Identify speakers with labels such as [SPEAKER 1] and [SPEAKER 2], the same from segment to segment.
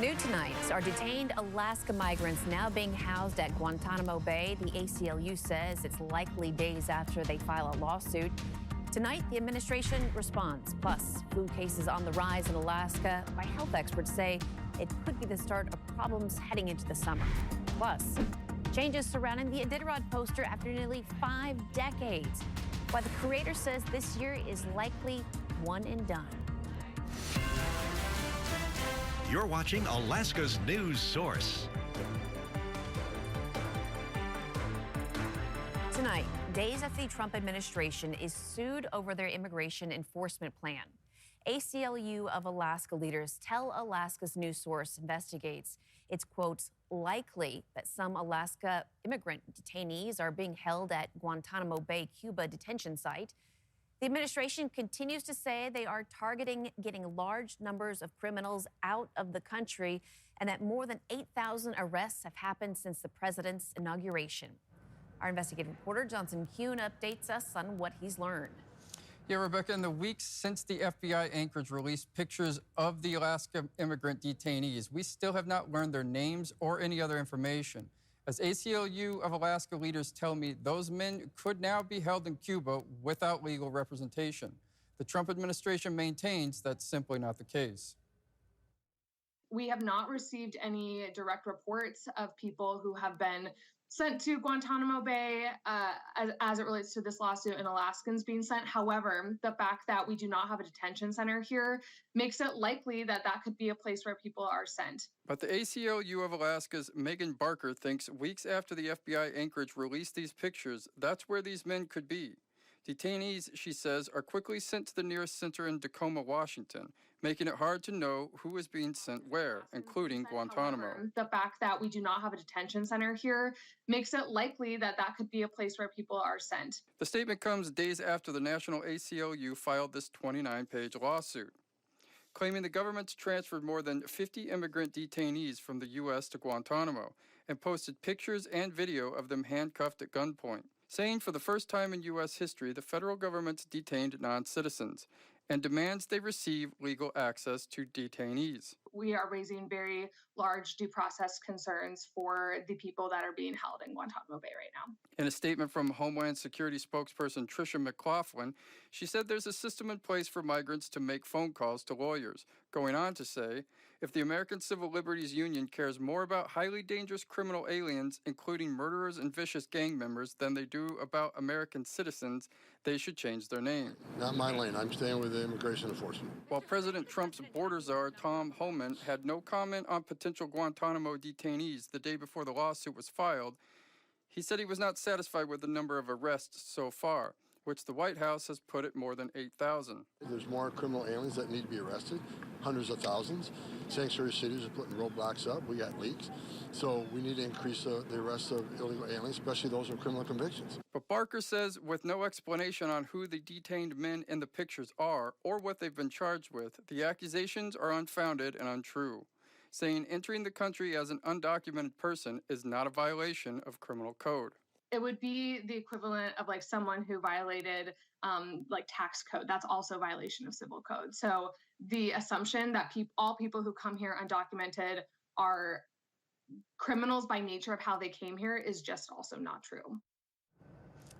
[SPEAKER 1] New tonight are detained Alaska migrants now being housed at Guantanamo Bay. The ACLU says it's likely days after they file a lawsuit. Tonight, the administration responds. Plus, flu cases on the rise in Alaska. By health experts say it could be the start of problems heading into the summer. Plus, changes surrounding the Iditarod poster after nearly 5 decades. Why the creator says this year is likely one and done.
[SPEAKER 2] You're watching Alaska's news source.
[SPEAKER 1] Tonight, days after the Trump administration is sued over their immigration enforcement plan. ACLU of Alaska leaders tell Alaska's news source investigates it's, quote, likely that some Alaska immigrant detainees are being held at Guantanamo Bay, Cuba detention site. The administration continues to say they are targeting getting large numbers of criminals out of the country and that more than 8,000 arrests have happened since the president's inauguration. Our investigative reporter, Johnson Kuhn, updates us on what he's learned.
[SPEAKER 3] Yeah, Rebecca, in the weeks since the FBI Anchorage released pictures of the Alaska immigrant detainees, we still have not learned their names or any other information. As ACLU of Alaska leaders tell me, those men could now be held in Cuba without legal representation. The Trump administration maintains that's simply not the case.
[SPEAKER 4] We have not received any direct reports of people who have been sent to Guantanamo Bay as it relates to this lawsuit and Alaskans being sent. However, the fact that we do not have a detention center here makes it likely that that could be a place where people are sent.
[SPEAKER 3] But the ACLU of Alaska's Megan Barker thinks weeks after the FBI Anchorage released these pictures, that's where these men could be. Detainees, she says, are quickly sent to the nearest center in Tacoma, Washington, making it hard to know who is being sent where, including Guantanamo.
[SPEAKER 4] However, the fact that we do not have a detention center here makes it likely that that could be a place where people are sent.
[SPEAKER 3] The statement comes days after the National ACLU filed this 29-page lawsuit, claiming the government's transferred more than 50 immigrant detainees from the U.S. to Guantanamo and posted pictures and video of them handcuffed at gunpoint, saying for the first time in U.S. history the federal government's detained non-citizens and demands they receive legal access to detainees.
[SPEAKER 4] We are raising very large due process concerns for the people that are being held in Guantanamo Bay right now.
[SPEAKER 3] In a statement from Homeland Security spokesperson Tricia McLaughlin, she said there's a system in place for migrants to make phone calls to lawyers, going on to say, if the American Civil Liberties Union cares more about highly dangerous criminal aliens, including murderers and vicious gang members, than they do about American citizens, they should change their name.
[SPEAKER 5] Not my lane. I'm staying with the immigration enforcement.
[SPEAKER 3] While President Trump's border czar, Tom Homan, had no comment on potential Guantanamo detainees the day before the lawsuit was filed, he said he was not satisfied with the number of arrests so far, which the White House has put at more than 8,000.
[SPEAKER 5] There's more criminal aliens that need to be arrested, hundreds of thousands. Sanctuary cities are putting roadblocks up. We got leaks. So we need to increase the arrests of illegal aliens, especially those with criminal convictions.
[SPEAKER 3] But Barker says with no explanation on who the detained men in the pictures are or what they've been charged with, the accusations are unfounded and untrue, saying entering the country as an undocumented person is not a violation of criminal code.
[SPEAKER 4] It would be the equivalent of like someone who violated like tax code. That's also a violation of civil code. So the assumption that all people who come here undocumented are criminals by nature of how they came here is just also not true.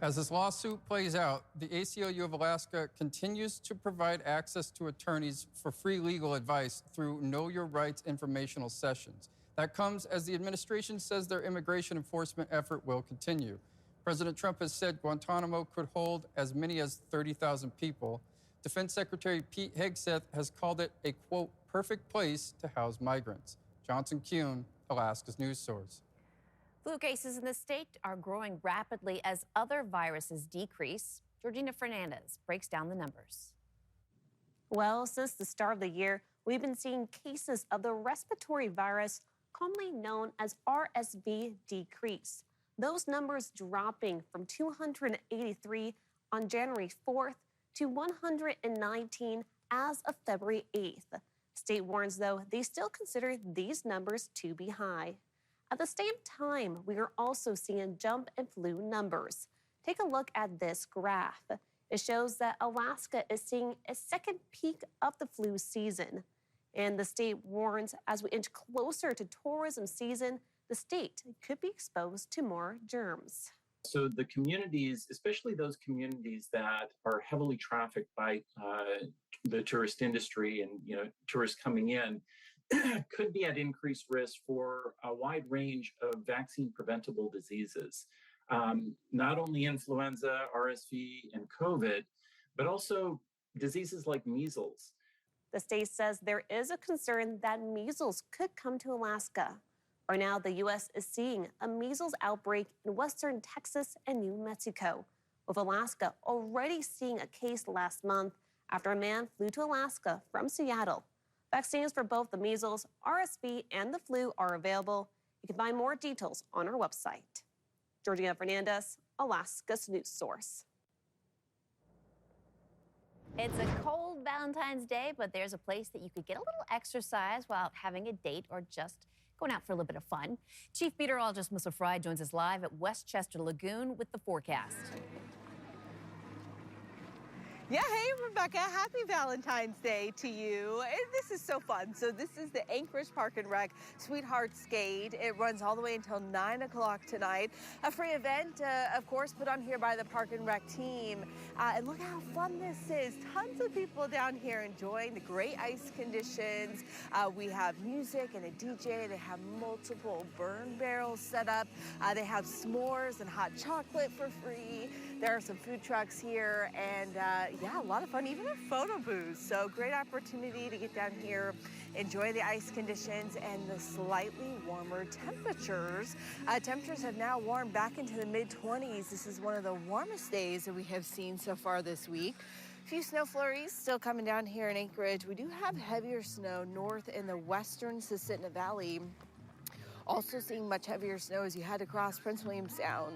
[SPEAKER 3] As this lawsuit plays out, the ACLU of Alaska continues to provide access to attorneys for free legal advice through Know Your Rights informational sessions. That comes as the administration says their immigration enforcement effort will continue. President Trump has said Guantanamo could hold as many as 30,000 people. Defense Secretary Pete Hegseth has called it a, quote, perfect place to house migrants. Johnson Kuhn, Alaska's news source.
[SPEAKER 1] Flu cases in the state are growing rapidly as other viruses decrease. Georgina Fernandez breaks down the numbers.
[SPEAKER 6] Well, since the start of the year, we've been seeing cases of the respiratory virus, commonly known as RSV, decrease. Those numbers dropping from 283 on January 4th to 119 as of February 8th. State warns, though, they still consider these numbers to be high. At the same time, we are also seeing a jump in flu numbers. Take a look at this graph. It shows that Alaska is seeing a second peak of the flu season. And the state warns as we inch closer to tourism season, the state could be exposed to more germs.
[SPEAKER 7] So the communities, especially those communities that are heavily trafficked by the tourist industry and tourists coming in, could be at increased risk for a wide range of vaccine preventable diseases. Not only influenza, RSV, and COVID, but also diseases like measles.
[SPEAKER 6] The state says there is a concern that measles could come to Alaska. Right now, the U.S. is seeing a measles outbreak in western Texas and New Mexico, with Alaska already seeing a case last month after a man flew to Alaska from Seattle. Vaccines for both the measles, RSV, and the flu are available. You can find more details on our website. Georgina Fernandez, Alaska's news source.
[SPEAKER 1] It's a cold Valentine's Day, but there's a place that you could get a little exercise while having a date or just going out for a little bit of fun. Chief Meteorologist Melissa Fry joins us live at Westchester Lagoon with the forecast.
[SPEAKER 8] Yeah, hey, Rebecca, happy Valentine's Day to you. And this is so fun. So this is the Anchorage Park and Rec Sweetheart Skate. It runs all the way until 9 o'clock tonight. A free event, of course, put on here by the Park and Rec team. And look how fun this is. Tons of people down here enjoying the great ice conditions. We have music and a DJ. They have multiple burn barrels set up. They have s'mores and hot chocolate for free. There are some food trucks here, and yeah, a lot of fun, even a photo booth. So great opportunity to get down here, enjoy the ice conditions and the slightly warmer temperatures. Temperatures have now warmed back into the mid-20s. This is one of the warmest days that we have seen so far this week. A few snow flurries still coming down here in Anchorage. We do have heavier snow north in the western Susitna Valley. Also seeing much heavier snow as you head across Prince William Sound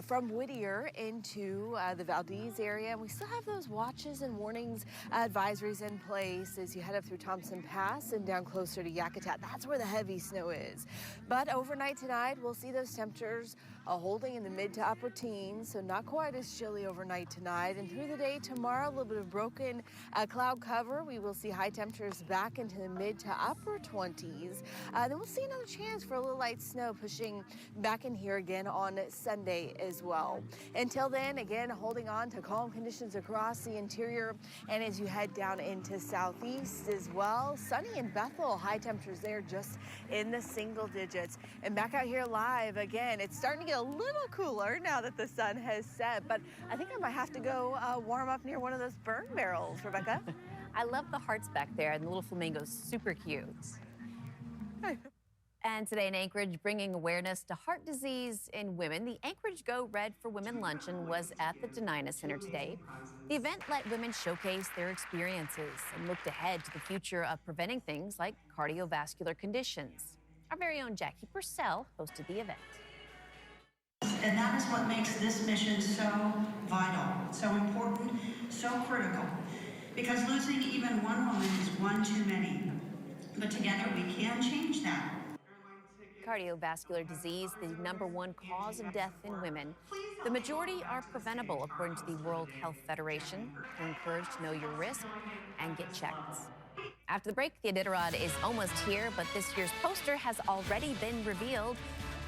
[SPEAKER 8] from Whittier into the Valdez area. And we still have those watches and warnings, advisories in place as you head up through Thompson Pass and down closer to Yakutat. That's where the heavy snow is. But overnight tonight, we'll see those temperatures holding in the mid to upper teens, so not quite as chilly overnight tonight. And through the day tomorrow, a little bit of broken cloud cover. We will see high temperatures back into the mid to upper 20s. Then we'll see another chance for a little light snow pushing back in here again on Sunday as well. Until then, again, holding on to calm conditions across the interior and as you head down into southeast as well. Sunny in Bethel, high temperatures there just in the single digits. And back out here live again, it's starting to get a little cooler now that the sun has set, but I think I might have to go warm up near one of those burn barrels, Rebecca.
[SPEAKER 1] I love the hearts back there and the little flamingos, super cute. And today in Anchorage, bringing awareness to heart disease in women, the Anchorage Go Red for Women Luncheon was at the Denina Center today. The event let women showcase their experiences and looked ahead to the future of preventing things like cardiovascular conditions. Our very own Jackie Purcell hosted the event.
[SPEAKER 9] And that is what makes this mission so vital, so important, so critical. Because losing even one woman is one too many. But together we can change that.
[SPEAKER 1] Cardiovascular disease, the #1 cause of death in women. The majority are preventable, according to the World Health Federation. You're encouraged to know your risk and get checked. After the break, the Iditarod is almost here, but this year's poster has already been revealed.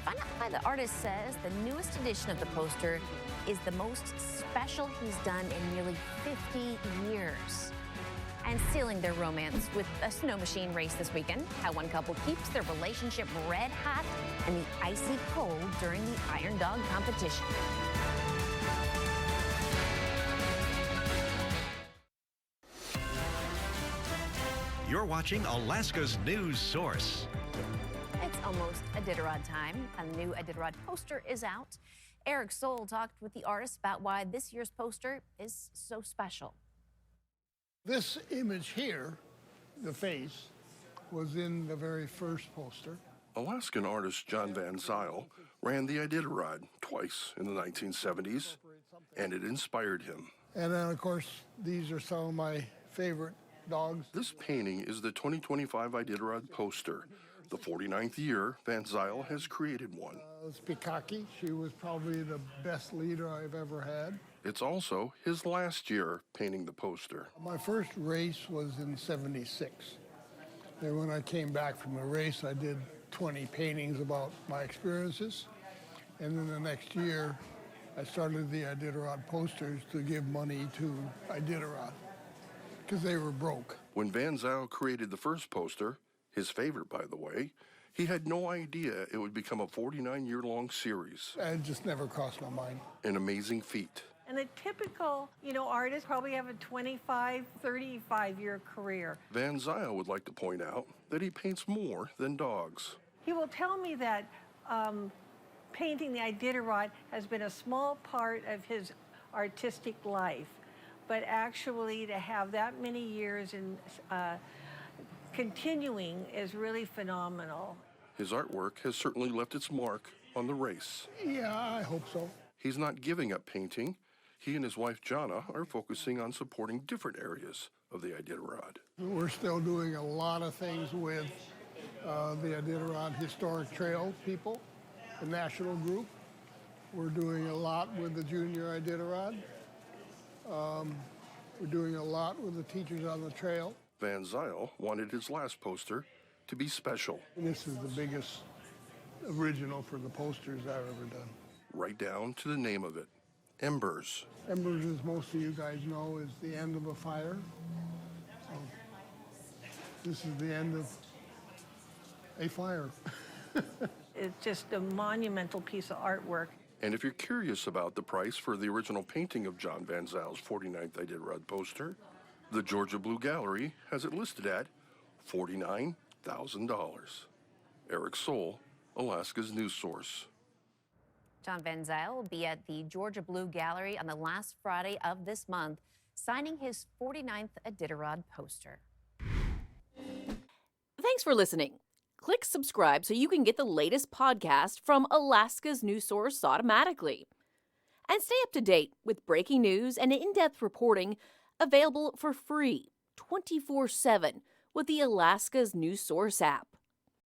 [SPEAKER 1] Find out why the artist says the newest edition of the poster is the most special he's done in nearly 50 years. And sealing their romance with a snow machine race this weekend, how one couple keeps their relationship red hot in the icy cold during the Iron Dog competition.
[SPEAKER 2] You're watching Alaska's news source.
[SPEAKER 1] It's almost Iditarod time. A new Iditarod poster is out. Eric Soul talked with the artist about why this year's poster is so special.
[SPEAKER 10] This image here, the face, was in the very first poster.
[SPEAKER 11] Alaskan artist John Van Zyl ran the Iditarod twice in the 1970s, and it inspired him.
[SPEAKER 10] And then, of course, these are some of my favorite dogs.
[SPEAKER 11] This painting is the 2025 Iditarod poster. The 49th year Van Zyl has created one.
[SPEAKER 10] It's Pikaki. She was probably the best leader I've ever had.
[SPEAKER 11] It's also his last year painting the poster.
[SPEAKER 10] My first race was in '76. And when I came back from the race, I did 20 paintings about my experiences. And then the next year, I started the Iditarod posters to give money to Iditarod because they were broke.
[SPEAKER 11] When Van Zyl created the first poster, his favorite, by the way, he had no idea it would become a 49-year-long series.
[SPEAKER 10] It just never crossed my mind.
[SPEAKER 11] An amazing feat.
[SPEAKER 12] And a typical, artist probably have a 25, 35-year career.
[SPEAKER 11] Van Zyl would like to point out that he paints more than dogs.
[SPEAKER 12] He will tell me that painting the Iditarod has been a small part of his artistic life, but actually to have that many years in continuing is really phenomenal.
[SPEAKER 11] His artwork has certainly left its mark on the race.
[SPEAKER 10] Yeah, I hope so.
[SPEAKER 11] He's not giving up painting. He and his wife, Jana, are focusing on supporting different areas of the Iditarod.
[SPEAKER 10] We're still doing a lot of things with the Iditarod Historic Trail people, the national group. We're doing a lot with the Junior Iditarod. We're doing a lot with the Teachers on the Trail.
[SPEAKER 11] Van Zyl wanted his last poster to be special.
[SPEAKER 10] And this is the biggest original for the posters I've ever done.
[SPEAKER 11] Right down to the name of it, Embers.
[SPEAKER 10] Embers, as most of you guys know, is the end of a fire. So this is the end of a fire.
[SPEAKER 12] It's just a monumental piece of artwork.
[SPEAKER 11] And if you're curious about the price for the original painting of John Van Zyl's 49th Iditarod poster, the Georgia Blue Gallery has it listed at $49,000. Eric Soule, Alaska's news source.
[SPEAKER 1] John Van Zyl will be at the Georgia Blue Gallery on the last Friday of this month, signing his 49th Iditarod poster.
[SPEAKER 13] Thanks for listening. Click subscribe so you can get the latest podcast from Alaska's news source automatically. And stay up to date with breaking news and in-depth reporting available for free 24/7 with the Alaska's news source app.